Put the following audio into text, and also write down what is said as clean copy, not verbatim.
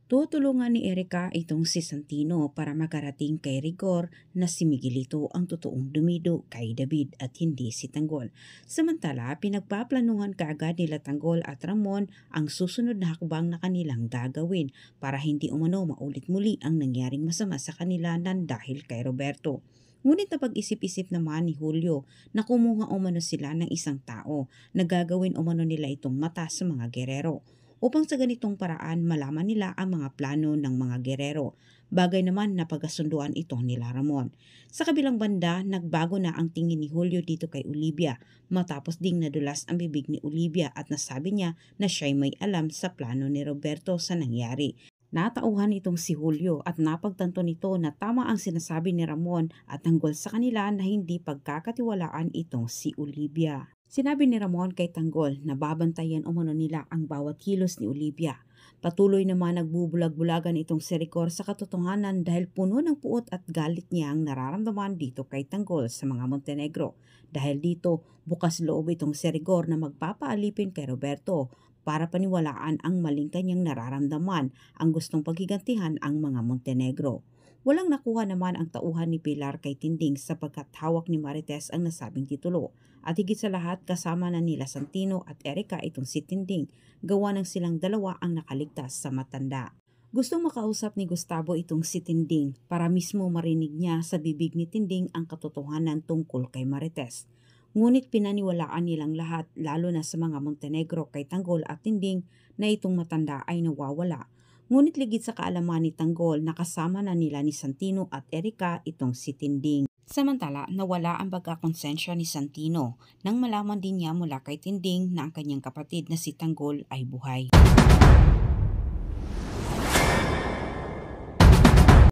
Tutulungan ni Erika itong si Santino para makarating kay Rigor na si Miguelito ang totoong dumido kay David at hindi si Tanggol. Samantala, pinagpaplanuhan kaagad nila Tanggol at Ramon ang susunod na hakbang na kanilang gagawin para hindi umano maulit muli ang nangyaring masama sa kanila nan dahil kay Roberto. Ngunit napag-isip-isip naman ni Julio na kumuha umano sila ng isang tao na gagawin umano nila itong mata sa mga gerero upang sa ganitong paraan malaman nila ang mga plano ng mga gerero. Bagay naman na pagkasunduan ito nila Ramon. Sa kabilang banda, nagbago na ang tingin ni Julio dito kay Olivia matapos ding nadulas ang bibig ni Olivia at nasabi niya na siya'y may alam sa plano ni Roberto sa nangyari. Natauhan itong si Julio at napagtanto nito na tama ang sinasabi ni Ramon at tanggol sa kanila na hindi pagkakatiwalaan itong si Olivia. Sinabi ni Ramon kay Tanggol na babantayan umano nila ang bawat kilos ni Olivia. Patuloy naman nagbubulag-bulagan itong si Rigor sa katotohanan dahil puno ng puot at galit niya ang nararamdaman dito kay Tanggol sa mga Montenegro. Dahil dito, bukas loob itong si Rigor na magpapaalipin kay Roberto para paniwalaan ang maling kanyang nararamdaman ang gustong paghigantihan ang mga Montenegro. Walang nakuha naman ang tauhan ni Pilar kay Tinding sapagkat hawak ni Marites ang nasabing titulo. At higit sa lahat kasama na nila Santino at Erika itong si Tinding, gawa ng silang dalawa ang nakaligtas sa matanda. Gustong makausap ni Gustavo itong si Tinding para mismo marinig niya sa bibig ni Tinding ang katotohanan tungkol kay Marites. Ngunit pinaniwalaan nilang lahat lalo na sa mga Montenegro kay Tanggol at Tinding na itong matanda ay nawawala. Ngunit ligid sa kaalaman ni Tanggol na kasama na nila ni Santino at Erika itong si Tinding. Samantala, nawala ang pagkakonsensya ni Santino nang malaman din niya mula kay Tinding na ang kanyang kapatid na si Tanggol ay buhay.